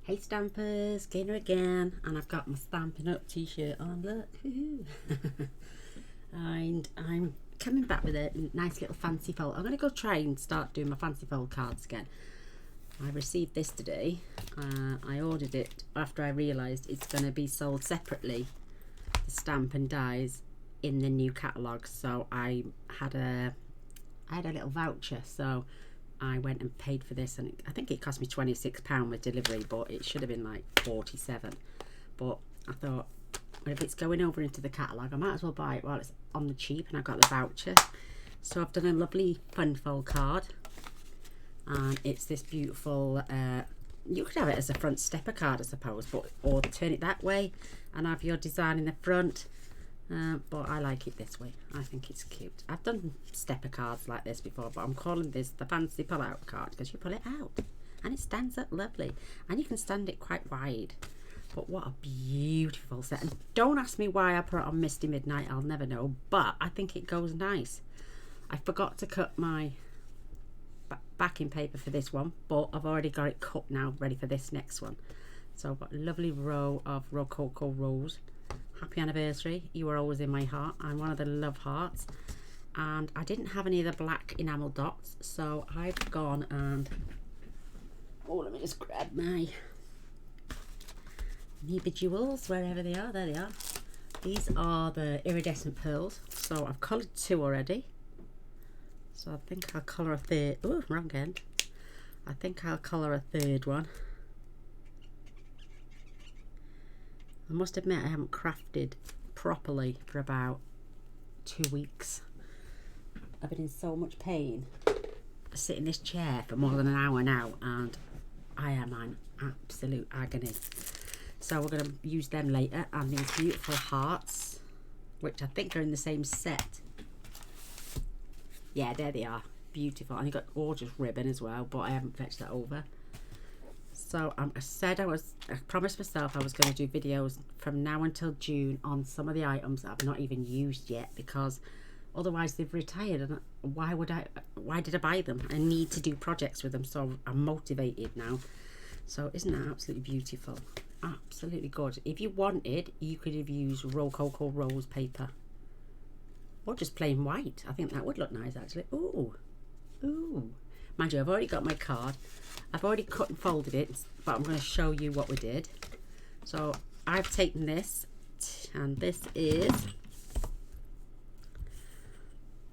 Hey Stampers, Gaynor again, and I've got my Stampin' Up t-shirt on, look. And I'm coming back with a nice little fancy fold. I'm going to go try and start doing my fancy fold cards again. I received this today. I ordered it after I realised it's going to be sold separately, the stamp and dies, in the new catalogue. So I had a little voucher, so I went and paid for this, and I think it cost me £26 with delivery, but it should have been like 47. But I thought, well, if it's going over into the catalogue, I might as well buy it while it's on the cheap, and I got the voucher. So I've done a lovely fun fold card, and it's this beautiful, you could have it as a front stepper card, I suppose, but or turn it that way and have your design in the front. But I like it this way. I think it's cute. I've done stepper cards like this before, but I'm calling this the fancy pull out card because you pull it out and it stands up lovely, and you can stand it quite wide. But what a beautiful set. And don't ask me why I put it on Misty Midnight, I'll never know, but I think it goes nice. I forgot to cut my backing paper for this one, but I've already got it cut now, ready for this next one. So I've got a lovely row of Rococo Rose. Happy anniversary, you are always in my heart. I'm one of the love hearts, and I didn't have any of the black enamel dots, so I've gone and, oh, let me just grab my jewels wherever they are. There they are. These are the iridescent pearls, so I've coloured 2 already, so I think I'll colour a third. Oh, wrong end. I think I'll colour a third one. I must admit I haven't crafted properly for about 2 weeks. I've been in so much pain. I sit in this chair for more than an hour now, and I am in absolute agony. So we're going to use them later, and these beautiful hearts, which I think are in the same set. Yeah, there they are. Beautiful. And you've got gorgeous ribbon as well, but I haven't fetched that over. So I promised myself I was going to do videos from now until June on some of the items that I've not even used yet, because otherwise they've retired, and why did I buy them? I need to do projects with them, so I'm motivated now. So isn't that absolutely beautiful? Absolutely gorgeous. If you wanted, you could have used Rococo Rose paper, or just plain white. I think that would look nice actually. Ooh, ooh. Mind you, I've already got my card. I've already cut and folded it, but I'm going to show you what we did. So I've taken this, and this is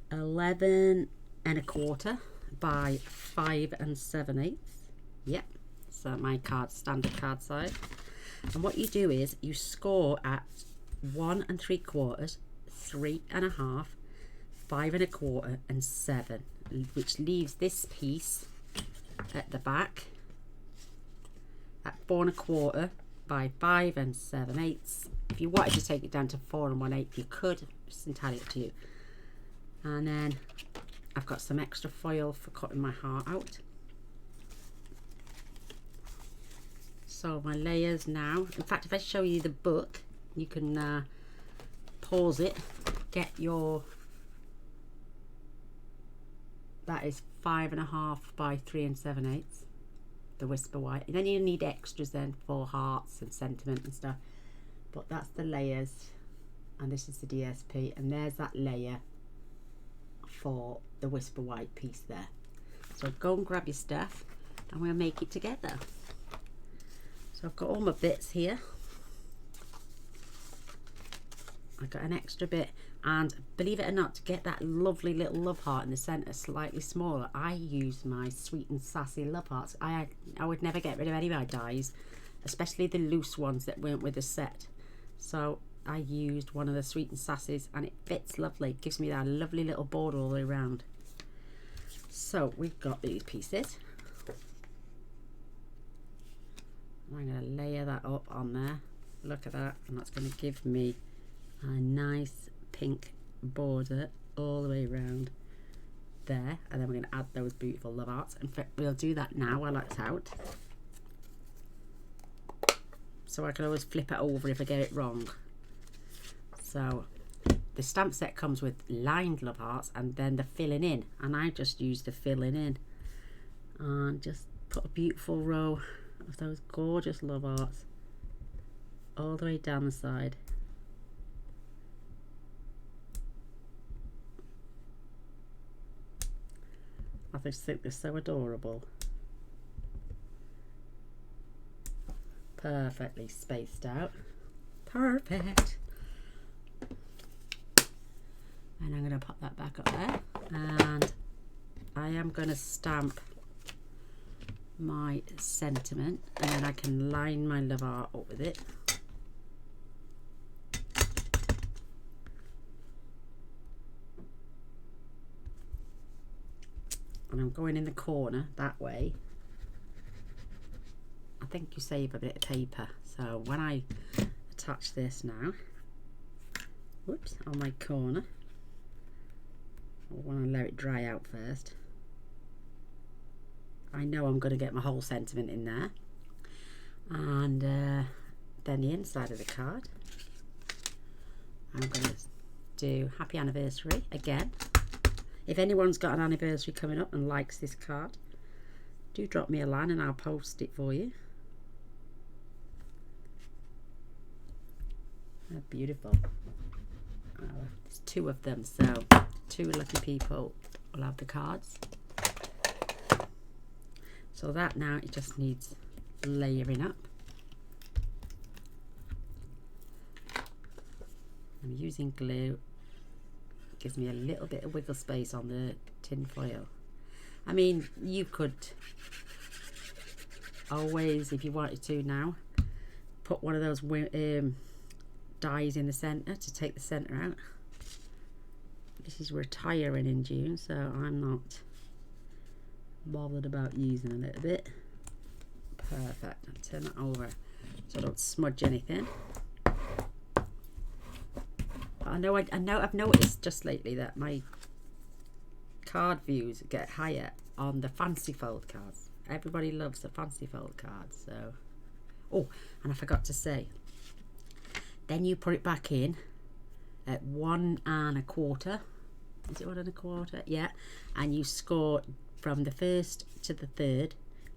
11 1/4 by 5 7/8. Yep, so my card, standard card size. And what you do is you score at 1 3/4, 3 1/2, 5 1/4, and 7, which leaves this piece at the back at 4 1/4 by 5 7/8. If you wanted to take it down to 4 1/8, you could. It's entirely up to you. And then I've got some extra foil for cutting my heart out. So my layers now, in fact, if I show you the book, you can pause it, get your, that is 5 1/2 by 3 7/8, the Whisper White. And then you need extras then for hearts and sentiment and stuff, but that's the layers, and this is the DSP, and there's that layer for the Whisper White piece there. So go and grab your stuff, and we'll make it together. So I've got all my bits here. I got an extra bit, and believe it or not, to get that lovely little love heart in the centre slightly smaller, I use my Sweet and Sassy love hearts. I would never get rid of any of my dies, especially the loose ones that weren't with the set. So I used one of the Sweet and Sassies, and it fits lovely. It gives me that lovely little border all the way around. So we've got these pieces. I'm going to layer that up on there. Look at that, and that's going to give me a nice pink border all the way around there, and then we're going to add those beautiful love hearts. In fact, we'll do that now while that's out, so I can always flip it over if I get it wrong. So the stamp set comes with lined love hearts and then the filling in, and I just use the filling in and just put a beautiful row of those gorgeous love arts all the way down the side. I just think they're so adorable. Perfectly spaced out. Perfect. And I'm going to pop that back up there, and I am going to stamp my sentiment, and then I can line my love art up with it. And I'm going in the corner that way. I think you save a bit of paper, so when I attach this now, whoops, on my corner, I want to let it dry out first. I know I'm going to get my whole sentiment in there. And then the inside of the card, I'm going to do happy anniversary again. If anyone's got an anniversary coming up and likes this card, do drop me a line and I'll post it for you. They're beautiful. There's 2 of them, so 2 lucky people will have the cards. So that now it just needs layering up. I'm using glue. It gives me a little bit of wiggle space on the tin foil. I mean, you could always, if you wanted to now, put one of those dies in the centre to take the centre out. This is retiring in June, so I'm not bothered about using a little bit. Perfect. I'll turn that over so I don't smudge anything. But I know I've noticed just lately that my card views get higher on the fancy fold cards. Everybody loves the fancy fold cards. So, oh, and I forgot to say, then you put it back in at 1 1/4. Is it 1 1/4? Yeah. And you score from the 1st to the 3rd,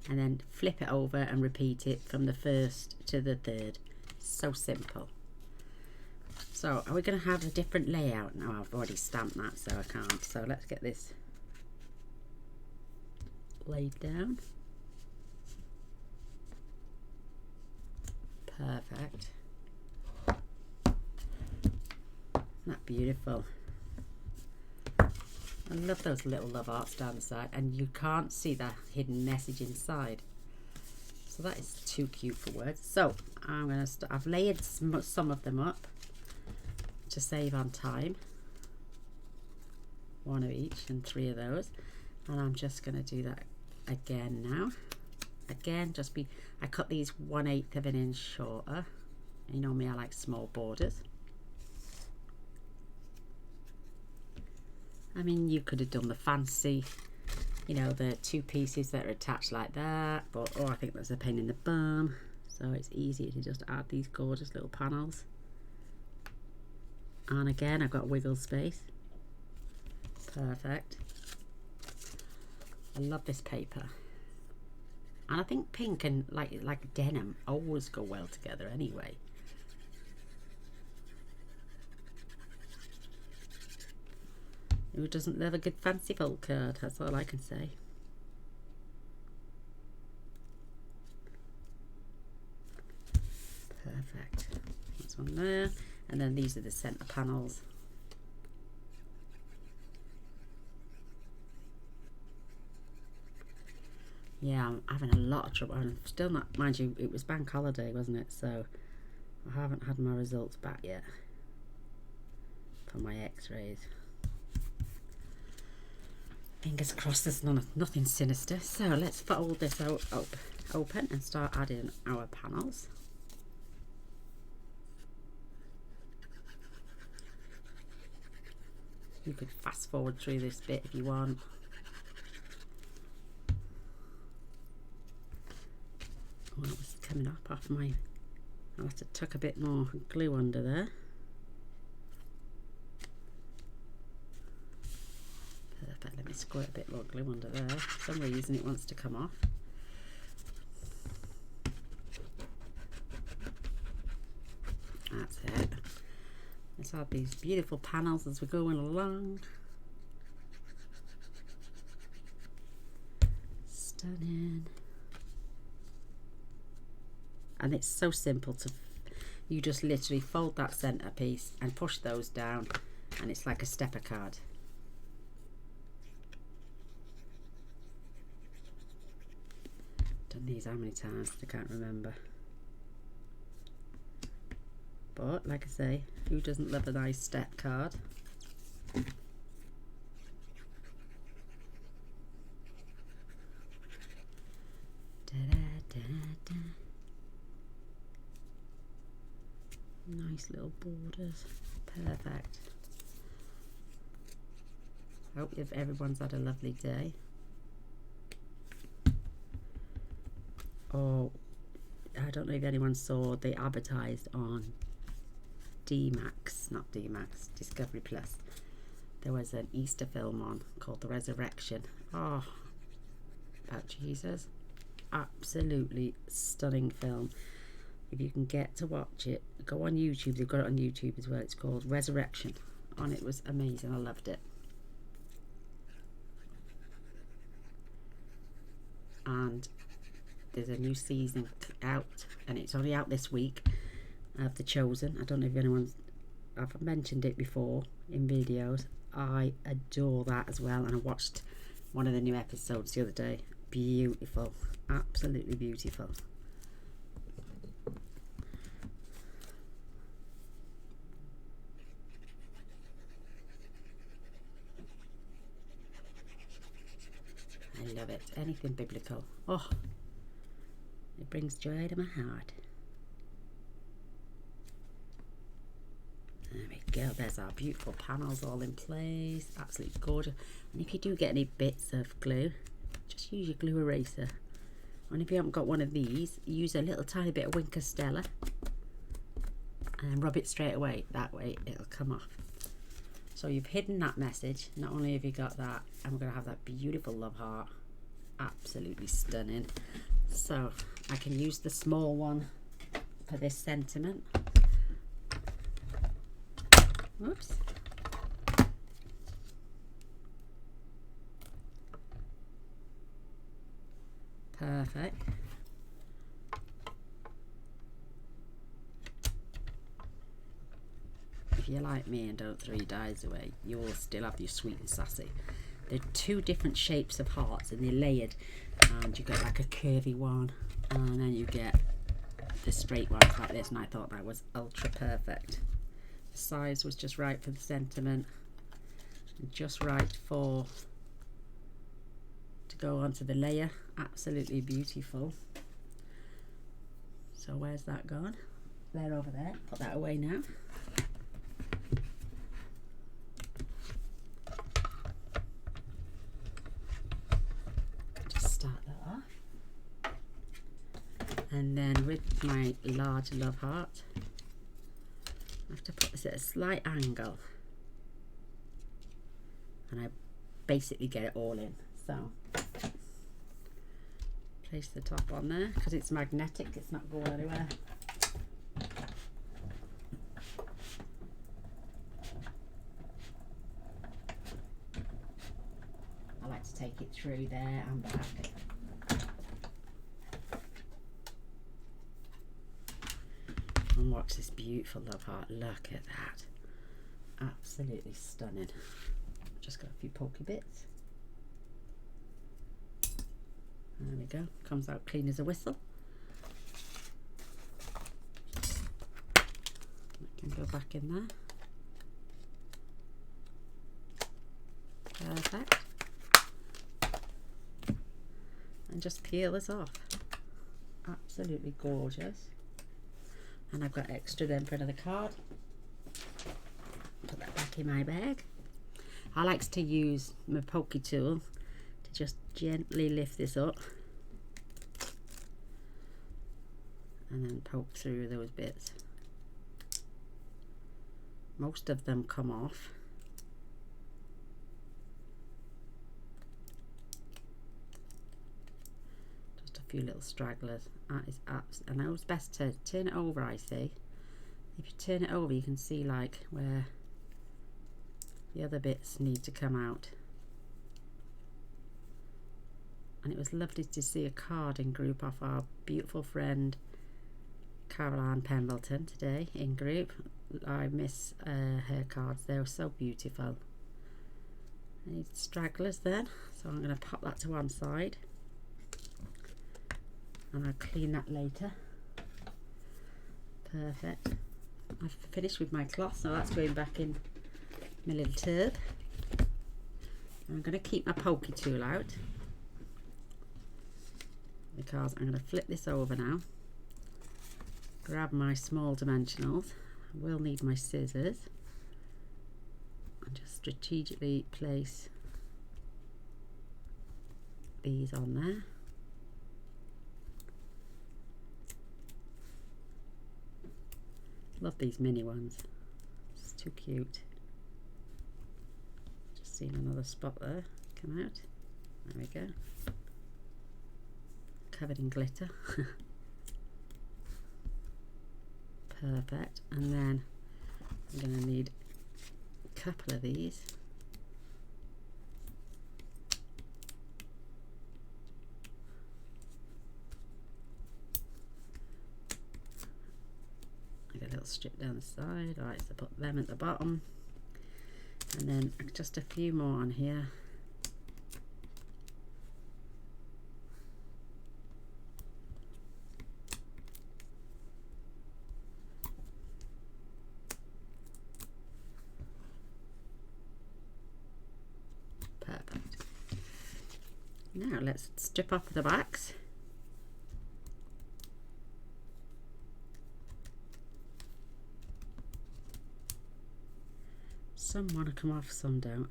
and then flip it over and repeat it from the 1st to the 3rd. So simple. So are we going to have a different layout? No, I've already stamped that, so I can't. So let's get this laid down. Perfect. Isn't that beautiful? I love those little love arts down the side, and you can't see the hidden message inside. So that is too cute for words. So I'm going to I've layered some of them up to save on time. 1 of each and 3 of those. And I'm just going to do that again now. Again, I cut these 1/8 of an inch shorter. You know me, I like small borders. I mean, you could have done the fancy, you know, the 2 pieces that are attached like that, but I think that's a pain in the bum. So it's easy to just add these gorgeous little panels. And again, I've got wiggle space. Perfect. I love this paper. And I think pink and like denim always go well together anyway. Who doesn't love a good fancy fold card? That's all I can say. Perfect. That's one there. And then these are the centre panels. Yeah, I'm having a lot of trouble. I'm still not, mind you, it was bank holiday, wasn't it? So I haven't had my results back yet for my x-rays. Fingers crossed there's nothing sinister. So let's fold this out open and start adding our panels. You could fast forward through this bit if you want. Oh, it was coming up off my... I'll have to tuck a bit more glue under there. Perfect, let me squirt a bit more glue under there. For some reason it wants to come off. That's it. Let's add these beautiful panels as we're going along. Stunning. And it's so simple to, you just literally fold that centerpiece and push those down, and it's like a stepper card. Done these how many times? I can't remember. But like I say, who doesn't love a nice step card? Nice little borders. Perfect. Hope if everyone's had a lovely day. Oh, I don't know if anyone saw, they advertised on Discovery Plus. There was an Easter film on called The Resurrection. Oh, about Jesus. Absolutely stunning film. If you can get to watch it, go on YouTube. They've got it on YouTube as well. It's called Resurrection, and it was amazing. I loved it. And there's a new season out, and it's only out this week, of The Chosen. I don't know if I've mentioned it before in videos. I adore that as well, and I watched one of the new episodes the other day. Beautiful, absolutely beautiful. I love it. Anything biblical. Oh, it brings joy to my heart. There we go. There's our beautiful panels all in place. Absolutely gorgeous. And if you do get any bits of glue, just use your glue eraser. And if you haven't got one of these, use a little tiny bit of Winker Stella and rub it straight away. That way it'll come off. So you've hidden that message. Not only have you got that, and we're going to have that beautiful love heart. Absolutely stunning. So I can use the small one for this sentiment. Whoops. Perfect. If you're like me and don't throw your dies away, you will still have your sweet and sassy. They're two different shapes of hearts, and they're layered, and you get like a curvy one, and then you get the straight ones like this, and I thought that was ultra perfect. The size was just right for the sentiment, and just right to go onto the layer. Absolutely beautiful. So where's that gone? There, over there. Put that away now. Just start that off. And then with my large love heart, I have to put this at a slight angle, and I basically get it all in. So place the top on there because it's magnetic, it's not going anywhere. I like to take it through there and back. And watch this beautiful love heart. Look at that. Absolutely stunning. Just got a few pokey bits. There we go. Comes out clean as a whistle. I can go back in there. Perfect. And just peel this off. Absolutely gorgeous. And I've got extra then for another card. Put that back in my bag. I like to use my pokey tool to just gently lift this up and then poke through those bits. Most of them come off. Just a few little stragglers. That is and it's best to turn it over, I say, If you turn it over, you can see like where the other bits need to come out. And it was lovely to see a card in group off our beautiful friend Caroline Pemberton today in group. I miss her cards, they were so beautiful. I need stragglers then, so I'm going to pop that to one side and I'll clean that later. Perfect. I've finished with my cloth, so that's going back in my little tub. I'm going to keep my pokey tool out because I'm going to flip this over now, grab my small dimensionals, I will need my scissors, and just strategically place these on there. Love these mini ones, it's too cute. Just seen another spot there come out. There we go. Covered in glitter. Perfect. And then I'm going to need a couple of these. I get a little strip down the side. I like to put them at the bottom, and then just a few more on here. Perfect. Now let's strip off the backs. Some want to come off, some don't.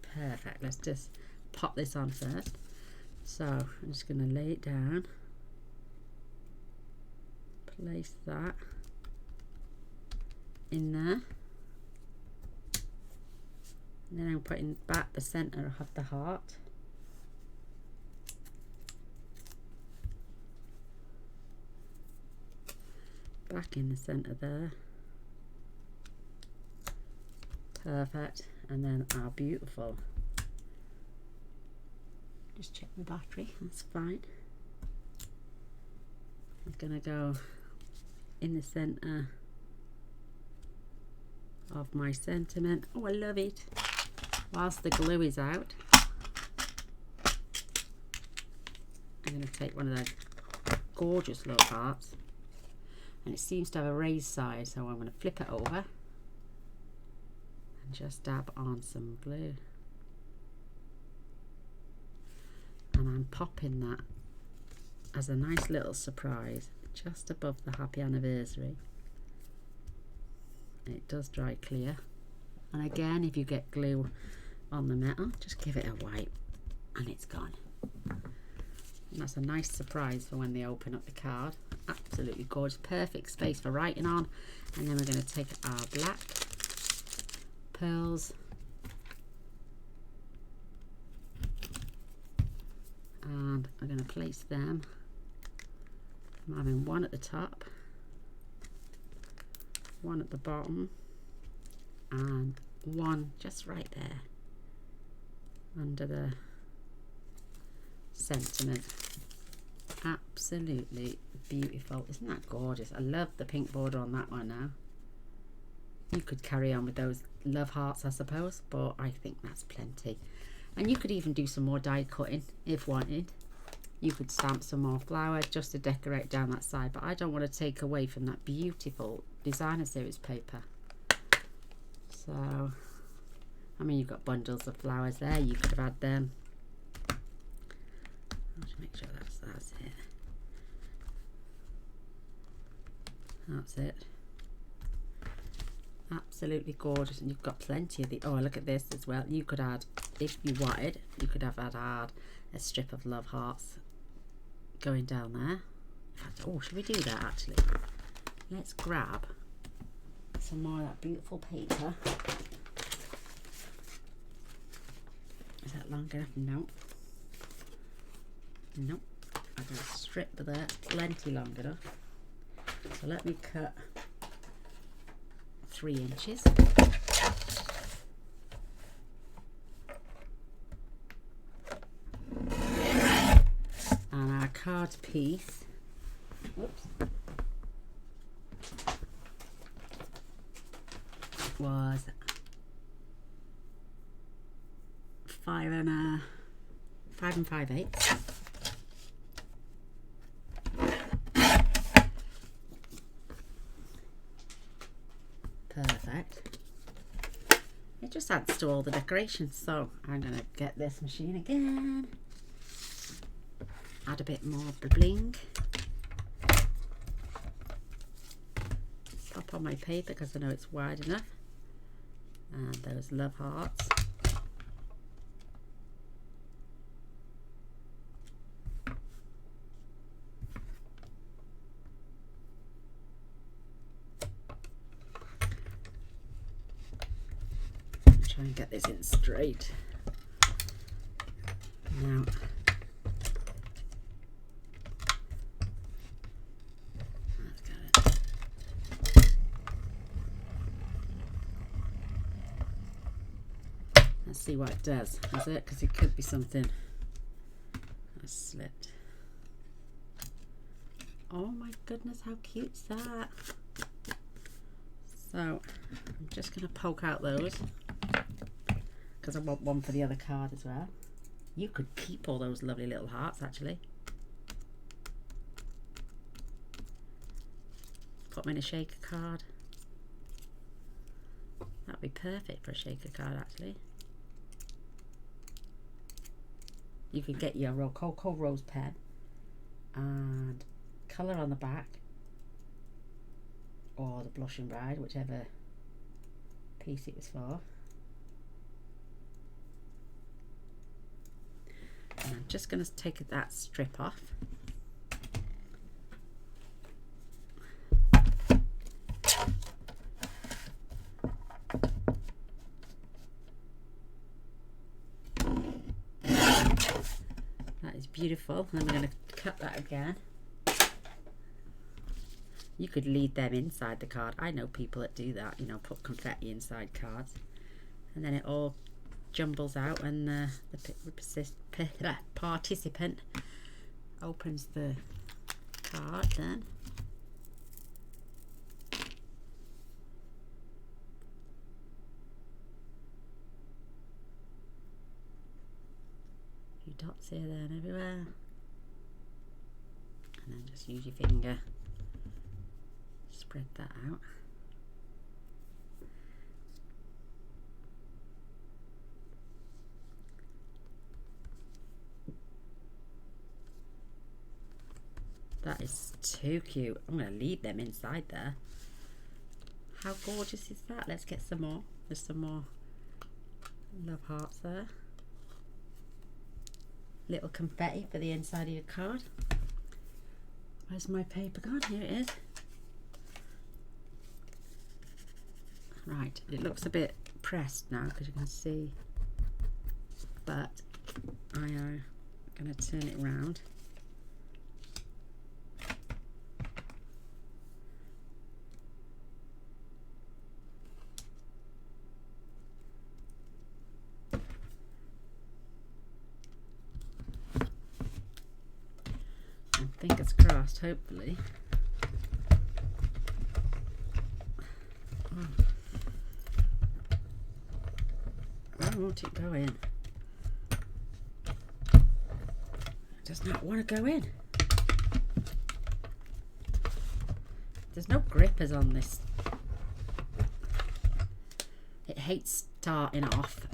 Perfect. Let's just pop this on first. So I'm just going to lay it down. Place that in there, and then I'm putting back the centre of the heart. Back in the centre there. Perfect. And then our beautiful, just check my battery, that's fine. I'm gonna go in the centre of my sentiment. Oh, I love it. Whilst the glue is out, I'm going to take one of those gorgeous little hearts, and it seems to have a raised side, so I'm going to flip it over and just dab on some glue, and I'm popping that as a nice little surprise just above the happy anniversary. It does dry clear, and again, if you get glue on the metal, just give it a wipe and it's gone. And that's a nice surprise for when they open up the card. Absolutely gorgeous, perfect space for writing on. And then we're going to take our black pearls and I'm going to place them. I'm having one at the top, one at the bottom, and one just right there under the sentiment. Absolutely beautiful. Isn't that gorgeous? I love the pink border on that one now. You could carry on with those love hearts, I suppose, but I think that's plenty. And you could even do some more die cutting if wanted. You could stamp some more flower just to decorate down that side, but I don't want to take away from that beautiful designer series paper. So, I mean, you've got bundles of flowers there, you could have had them. I'll just make sure that's it. That's it. Absolutely gorgeous, and you've got plenty of the, oh, look at this as well. You could add, if you wanted, you could have add a strip of love hearts going down there. In fact, oh, should we do that actually? Let's grab some more of that beautiful paper. Is that long enough? No. Nope, I got a strip of that plenty long enough. So let me cut 3 inches. And our card piece, whoops, was 5 5/5. Perfect. It just adds to all the decorations. So I'm going to get this machine again. Add a bit more bling. Pop on my paper because I know it's wide enough. And those love hearts. Try and get this in straight. Now, let's get it. Let's see what it does. Is it? Because it could be something that's slipped. Oh my goodness, how cute's that? So I'm just going to poke out those because I want one for the other card as well. You could keep all those lovely little hearts actually. Put them in a shaker card. That'd be perfect for a shaker card actually. You could get your Rococo rose pen and colour on the back, or the Blushing Bride, whichever piece it was for. And I'm just going to take that strip off. That is beautiful. And I'm going to cut that again. You could lead them inside the card. I know people that do that, you know, put confetti inside cards. And then it all jumbles out and the participant opens the card then. A few dots here, there and everywhere. And then just use your finger. Spread that out. That is too cute. I'm going to leave them inside there. How gorgeous is that? Let's get some more. There's some more love hearts there. Little confetti for the inside of your card. Where's my paper gone? Here it is. Right, it looks a bit pressed now because you can see, but I am going to turn it round. And fingers crossed, hopefully. Oh. Why won't it go in? It does not want to go in. There's no grippers on this. It hates starting off.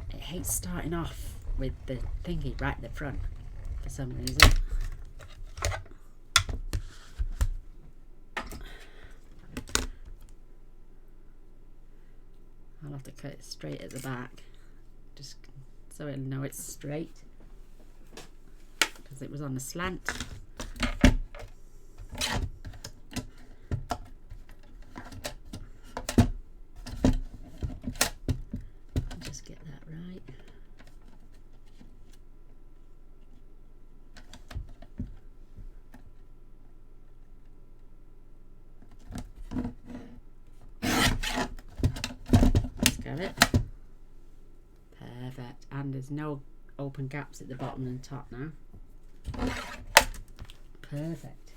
It hates starting off with the thingy right at the front for some reason. I'll have to cut it straight at the back, just so it'll know it's straight, because it was on a slant. of it. Perfect. And there's no open gaps at the bottom and top now. Perfect.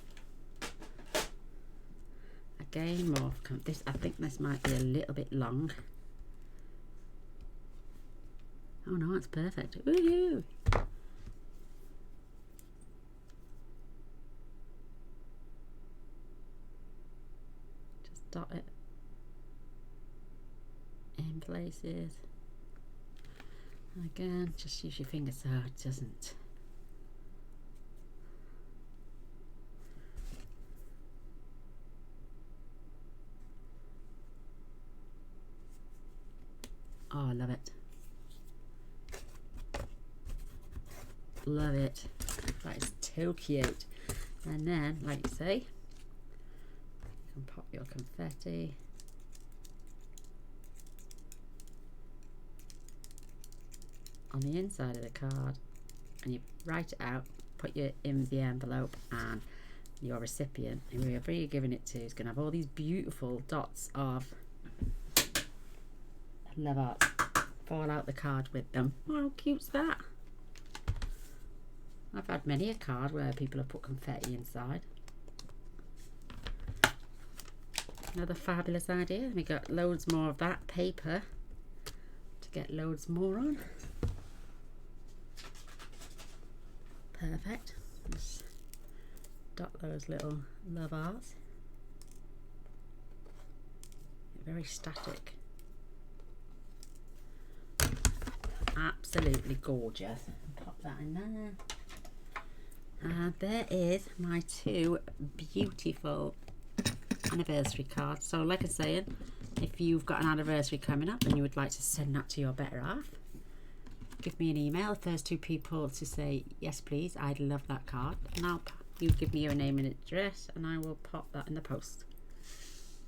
Again, more. This, I think this might be a little bit long. Oh no, it's perfect. Woohoo! Just dot it in places. Again, just use your finger so it doesn't. Oh, I love it. Love it. That is too cute. And then, like you say, you can pop your confetti. On the inside of the card, and you write it out, put your in the envelope, and your recipient, whoever you're giving it to, is going to have all these beautiful dots of love art fall out the card with them. Oh, how cute's that? I've had many a card where people have put confetti inside. Another fabulous idea. We got loads more of that paper to get loads more on. Perfect. Just dot those little love arts. Very static. Absolutely gorgeous. Pop that in there. And there is my two beautiful anniversary cards. So like I was saying, if you've got an anniversary coming up and you would like to send that to your better half, give me an email. The first two people to say yes please, I'd love that card, and you give me your name and address and I will pop that in the post.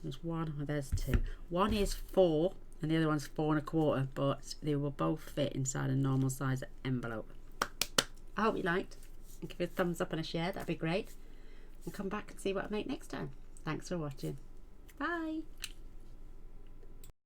There's one, well, there's two. One is 4 and the other one's 4 1/4, but they will both fit inside a normal size envelope. I hope you liked, and give it a thumbs up and a share, that'd be great, and come back and see what I make next time. Thanks for watching. Bye.